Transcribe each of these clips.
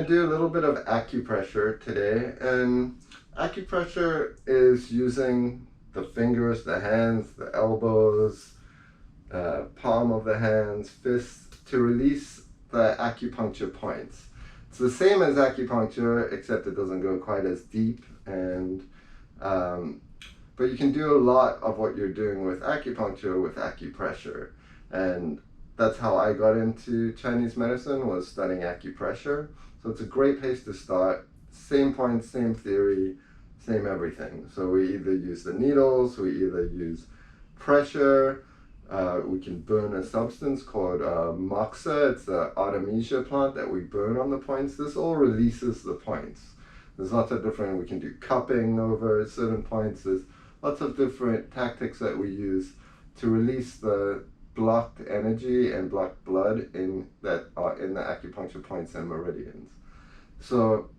to do a little bit of acupressure today, and acupressure is using the fingers, the hands, the elbows, palm of the hands, fists to release the acupuncture points. It's the same as acupuncture, except it doesn't go quite as deep, and but you can do a lot of what you're doing with acupuncture with acupressure, and that's how I got into Chinese medicine, was studying acupressure. So it's a great place to start. Same points, same theory, same everything. So we either use the needles, we either use pressure, we can burn a substance called moxa. It's the artemisia plant that we burn on the points. This all releases the points. There's lots of different, we can do cupping over certain points. There's lots of different tactics that we use to release the blocked energy and blocked blood in the acupuncture points and meridians. So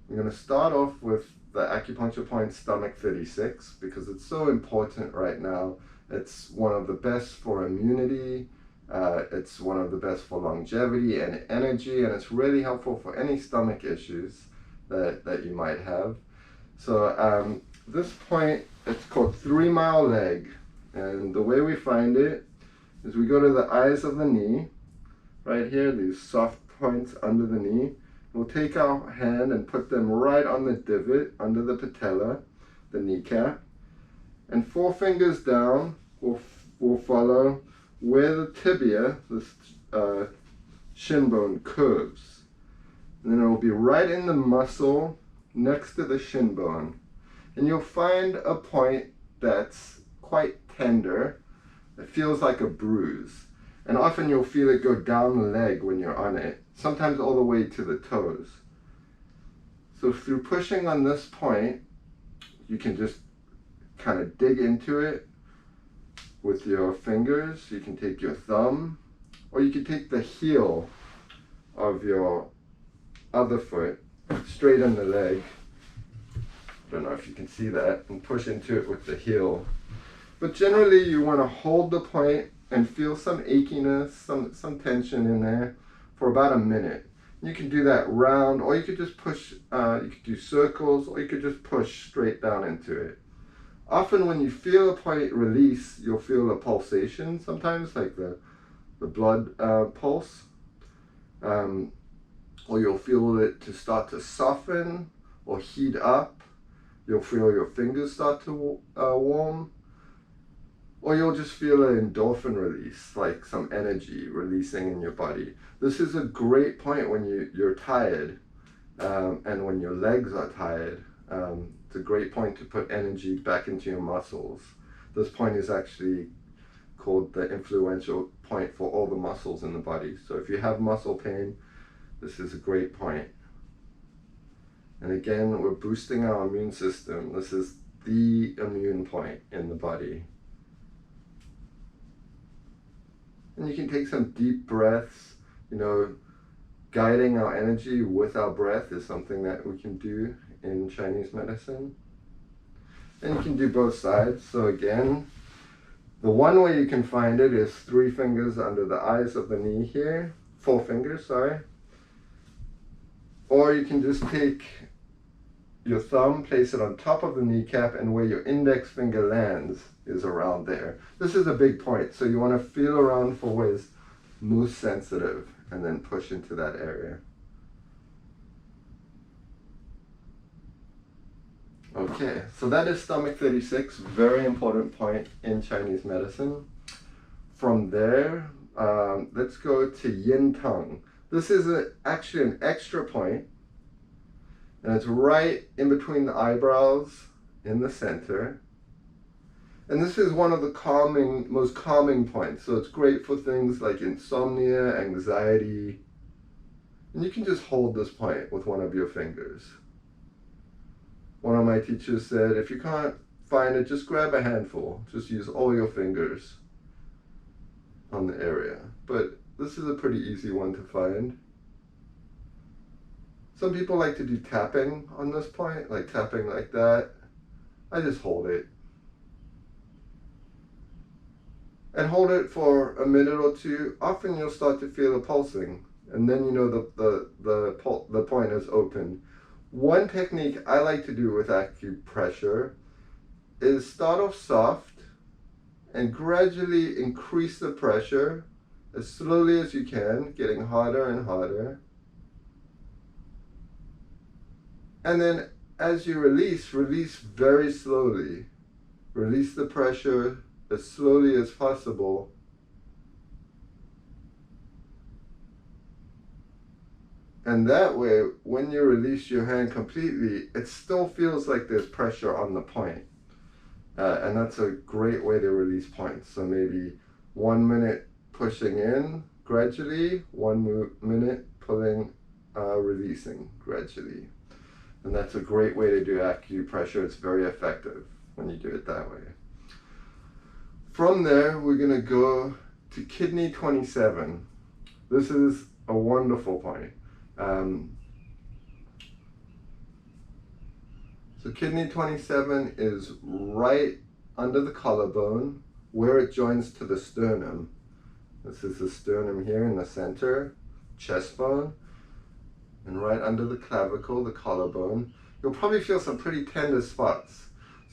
I'm going to start off with the acupuncture point stomach 36 because it's so important right now. It's one of the best for immunity, it's one of the best for longevity and energy, and it's really helpful for any stomach issues that you might have. So this point, it's called 3 Mile Leg, and the way we find it is we go to the eyes of the knee, right here, these soft points under the knee. We'll take our hand and put them right on the divot under the patella, the kneecap, and 4 fingers down will follow where the tibia, this shin bone, curves. And then it will be right in the muscle next to the shin bone. And you'll find a point that's quite tender. It feels like a bruise. And often you'll feel it go down the leg when you're on it, sometimes all the way to the toes. So through pushing on this point, you can just kind of dig into it with your fingers. You can take your thumb, or you can take the heel of your other foot straight in the leg. I don't know if you can see that, and push into it with the heel. But generally you want to hold the point and feel some achiness, some tension in there for about a minute. You can do that round, or you could just push, you could do circles, or you could just push straight down into it. Often when you feel a point release, you'll feel a pulsation sometimes, like the blood pulse. Or you'll feel it to start to soften or heat up. You'll feel your fingers start to warm. Or you'll just feel an endorphin release, like some energy releasing in your body. This is a great point when you're tired and when your legs are tired. It's a great point to put energy back into your muscles. This point is actually called the influential point for all the muscles in the body. So if you have muscle pain, this is a great point. And again, we're boosting our immune system. This is the immune point in the body. And you can take some deep breaths. You know, guiding our energy with our breath is something that we can do in Chinese medicine. And you can do both sides. So again, the one way you can find it is 3 fingers under the eyes of the knee here. 4 fingers, sorry. Or you can just take your thumb, place it on top of the kneecap, and where your index finger lands is around there. This is a big point, so you want to feel around for where it's most sensitive and then push into that area. Okay, so that is stomach 36, very important point in Chinese medicine. From there, let's go to Yin Tong. This is actually an extra point, and it's right in between the eyebrows in the center. And this is one of the most calming points. So it's great for things like insomnia, anxiety. And you can just hold this point with one of your fingers. One of my teachers said, if you can't find it, just grab a handful. Just use all your fingers on the area. But this is a pretty easy one to find. Some people like to do tapping on this point, like tapping like that. I just hold it. And hold it for a minute or two. Often you'll start to feel a pulsing. And then you know the point is open. One technique I like to do with acupressure is start off soft and gradually increase the pressure as slowly as you can, getting harder and harder. And then as you release very slowly. Release the pressure as slowly as possible. And that way, when you release your hand completely, it still feels like there's pressure on the point. And that's a great way to release points. So maybe 1 minute pushing in gradually, 1 minute pulling, releasing gradually. And that's a great way to do acupressure. It's very effective when you do it that way. From there, we're going to go to kidney 27. This is a wonderful point. So kidney 27 is right under the collarbone where it joins to the sternum. This is the sternum here in the center, chest bone, and right under the clavicle, the collarbone. You'll probably feel some pretty tender spots.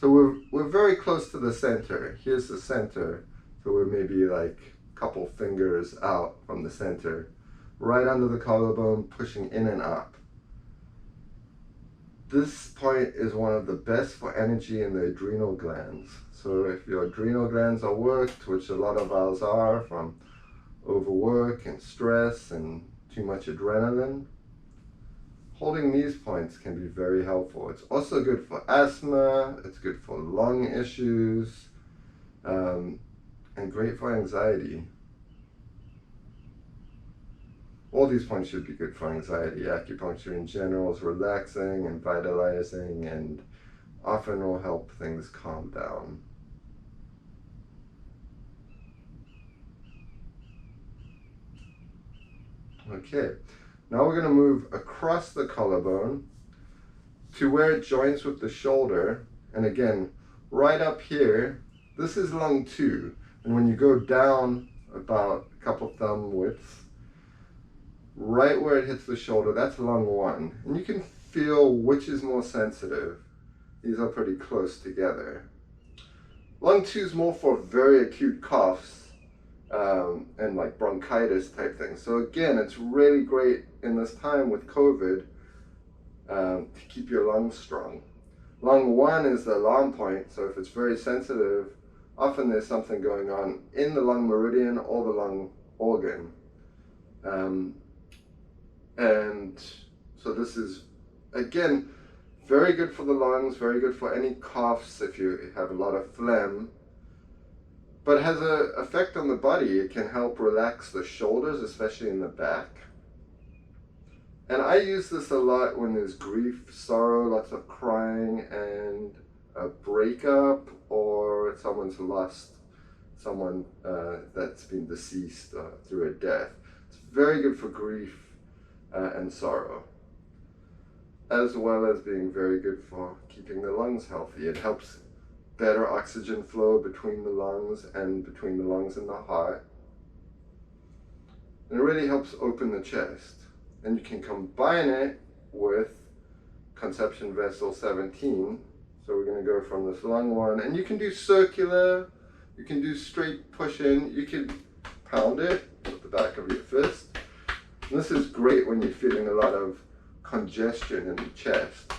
So we're very close to the center. Here's the center. So we're maybe like a couple fingers out from the center. Right under the collarbone, pushing in and up. This point is one of the best for energy in the adrenal glands. So if your adrenal glands are worked, which a lot of ours are from overwork and stress and too much adrenaline, holding these points can be very helpful. It's also good for asthma, it's good for lung issues, and great for anxiety. All these points should be good for anxiety. Acupuncture in general is relaxing and vitalizing and often will help things calm down. Okay, now we're going to move across the collarbone to where it joins with the shoulder. And again, right up here, this is lung 2. And when you go down about a couple thumb widths, right where it hits the shoulder, that's lung 1. And you can feel which is more sensitive. These are pretty close together. Lung 2 is more for very acute coughs and like bronchitis type things. So again, it's really great in this time with COVID to keep your lungs strong. Lung 1 is the alarm point, so if it's very sensitive, often there's something going on in the lung meridian or the lung organ. And so this is, again, very good for the lungs, very good for any coughs if you have a lot of phlegm, but has an effect on the body. It can help relax the shoulders, especially in the back. And I use this a lot when there's grief, sorrow, lots of crying, and a breakup, or someone's lost someone that's been deceased through a death. It's very good for grief and sorrow, as well as being very good for keeping the lungs healthy. It helps better oxygen flow between the lungs and between the lungs and the heart. And it really helps open the chest. And you can combine it with conception vessel 17. So we're going to go from this lung 1, and you can do circular, you can do straight push in, you can pound it with the back of your fist. And this is great when you're feeling a lot of congestion in the chest.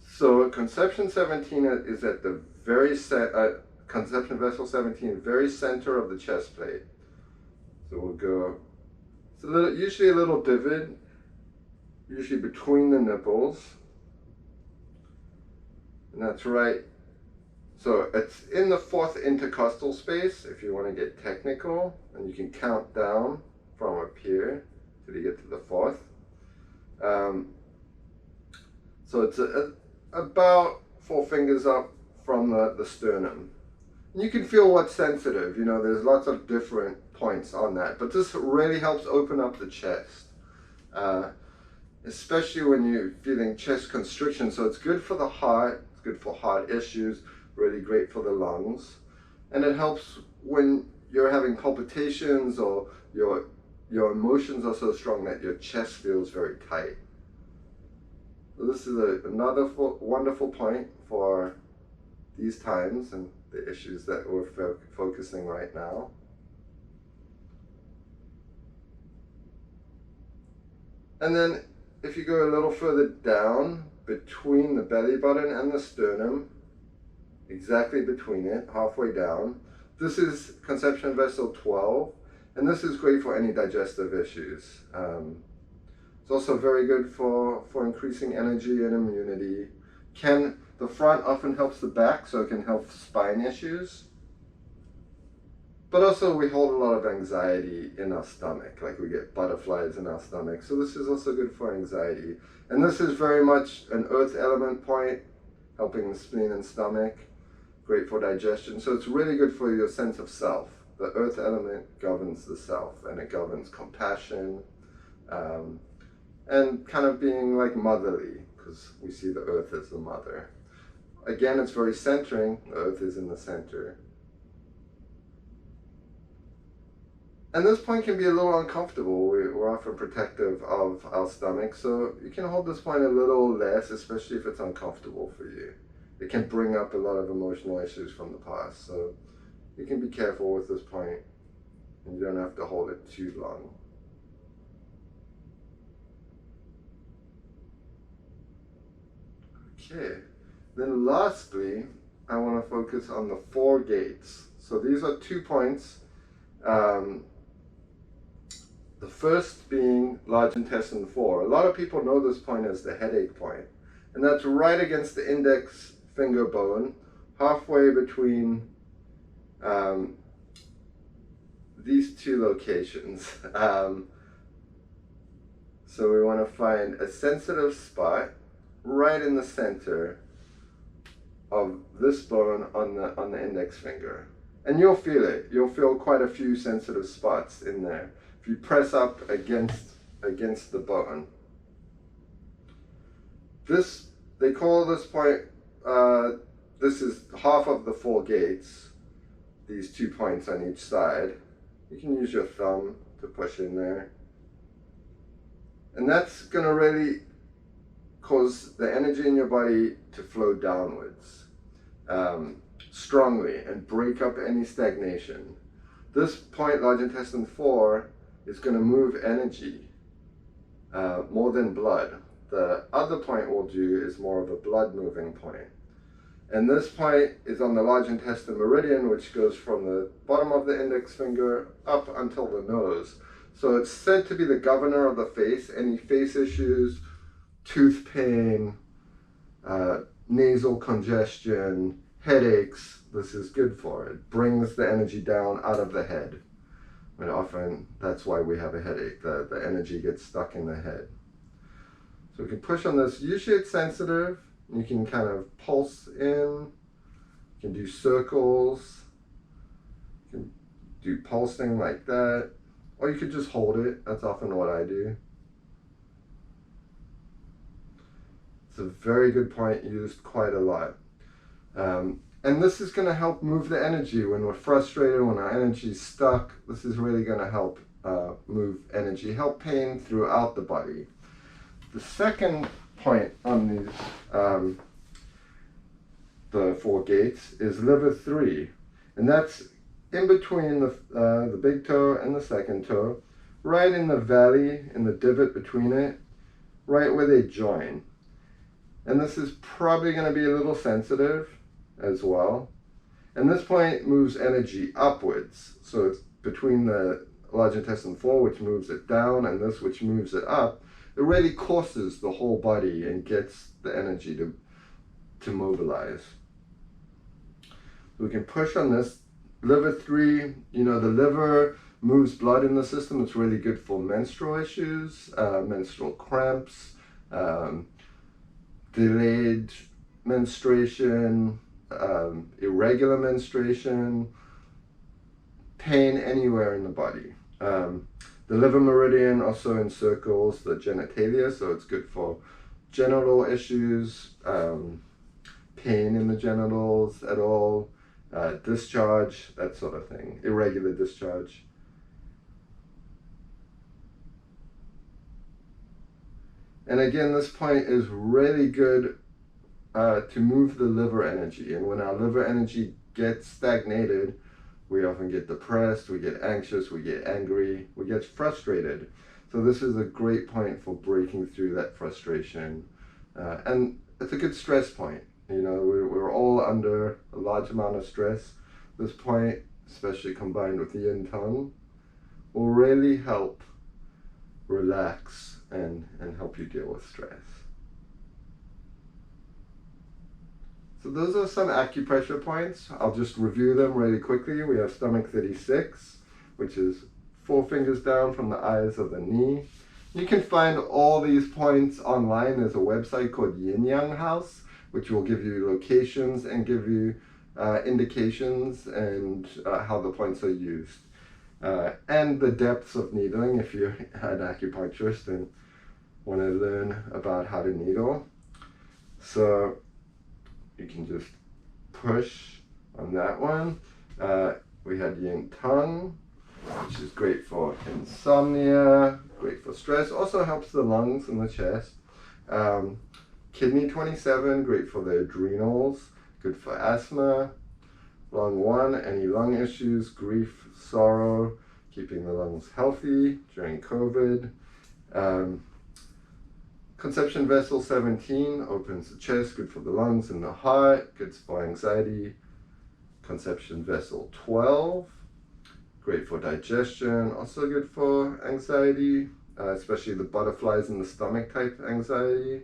So conception 17 is at the very conception vessel 17, very center of the chest plate. So we'll go, it's usually a little divot, usually between the nipples. And that's right. So it's in the 4th intercostal space, if you want to get technical, and you can count down from up here till you get to the 4th. So it's about 4 fingers up from the sternum. And you can feel what's sensitive. You know, there's lots of different points on that, but this really helps open up the chest, especially when you're feeling chest constriction. So it's good for the heart, it's good for heart issues, really great for the lungs, and it helps when you're having palpitations or you're your emotions are so strong that your chest feels very tight. So this is another wonderful point for these times and the issues that we're focusing right now. And then if you go a little further down between the belly button and the sternum, exactly between it, halfway down, this is conception vessel 12, and this is great for any digestive issues. It's also very good for increasing energy and immunity. The front often helps the back, so it can help spine issues. But also we hold a lot of anxiety in our stomach, like we get butterflies in our stomach. So this is also good for anxiety. And this is very much an earth element point, helping the spleen and stomach, great for digestion. So it's really good for your sense of self. The earth element governs the self, and it governs compassion, and kind of being like motherly, because we see the earth as the mother. Again, it's very centering. The earth is in the center. And this point can be a little uncomfortable. We're often protective of our stomach, so you can hold this point a little less, especially if it's uncomfortable for you. It can bring up a lot of emotional issues from the past, so you can be careful with this point, and you don't have to hold it too long. Okay, then lastly, I want to focus on the 4 gates. So these are 2 points. The first being large intestine 4. A lot of people know this point as the headache point, and that's right against the index finger bone, halfway between these 2 locations. So we want to find a sensitive spot right in the center of this bone on the index finger. And you'll feel it. You'll feel quite a few sensitive spots in there if you press up against the bone. They call this point, this is half of the 4 gates, these 2 points on each side. You can use your thumb to push in there. And that's going to really cause the energy in your body to flow downwards strongly and break up any stagnation. This point, large intestine 4, is going to move energy more than blood. The other point we'll do is more of a blood moving point. And this point is on the large intestine meridian, which goes from the bottom of the index finger up until the nose. So it's said to be the governor of the face. Any face issues, tooth pain, nasal congestion, headaches, this is good for. It brings the energy down out of the head. And often that's why we have a headache. The energy gets stuck in the head. So we can push on this. Usually it's sensitive. You can kind of pulse in. You can do circles. You can do pulsing like that. Or you could just hold it. That's often what I do. It's a very good point, used quite a lot. And this is going to help move the energy when we're frustrated, when our energy's stuck. This is really going to help move energy, help pain throughout the body. The second point on these, the 4 gates, is liver 3. And that's in between the big toe and the second toe, right in the valley, in the divot between it, right where they join. And this is probably going to be a little sensitive as well. And this point moves energy upwards. So it's between the large intestine 4, which moves it down, and this, which moves it up. It really courses the whole body and gets the energy to mobilize. We can push on this. Liver 3, you know, the liver moves blood in the system. It's really good for menstrual issues, menstrual cramps, delayed menstruation, irregular menstruation, pain anywhere in the body. The liver meridian also encircles the genitalia, so it's good for genital issues, pain in the genitals at all, discharge, that sort of thing, irregular discharge. And again, this point is really good to move the liver energy. And when our liver energy gets stagnated, we often get depressed, we get anxious, we get angry, we get frustrated. So this is a great point for breaking through that frustration. And it's a good stress point. You know, we're all under a large amount of stress. This point, especially combined with Yin Tong, will really help relax and help you deal with stress. So those are some acupressure points. I'll just review them really quickly. We have stomach 36, which is 4 fingers down from the eyes of the knee. You can find all these points online. There's a website called Yin Yang House, which will give you locations and give you indications and how the points are used. And the depths of needling if you're an acupuncturist and want to learn about how to needle. So you can just push on that one. We had Yin Tong, which is great for insomnia, great for stress, also helps the lungs and the chest. Kidney 27, great for the adrenals, good for asthma. Lung 1, any lung issues, grief, sorrow, keeping the lungs healthy during COVID. Conception vessel 17 opens the chest, good for the lungs and the heart, good for anxiety. Conception vessel 12, great for digestion, also good for anxiety, especially the butterflies in the stomach type anxiety.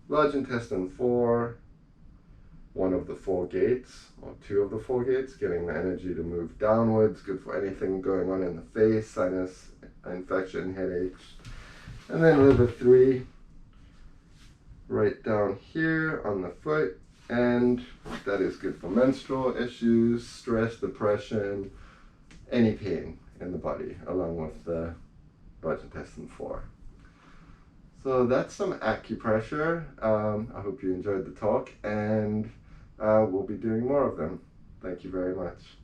Large intestine 4, one of the 4 gates, or 2 of the 4 gates, getting the energy to move downwards, good for anything going on in the face, sinus infection, headaches. And then liver 3, right down here on the foot, and that is good for menstrual issues, stress, depression, any pain in the body, along with the large intestine 4. So that's some acupressure. I hope you enjoyed the talk, and we'll be doing more of them. Thank you very much.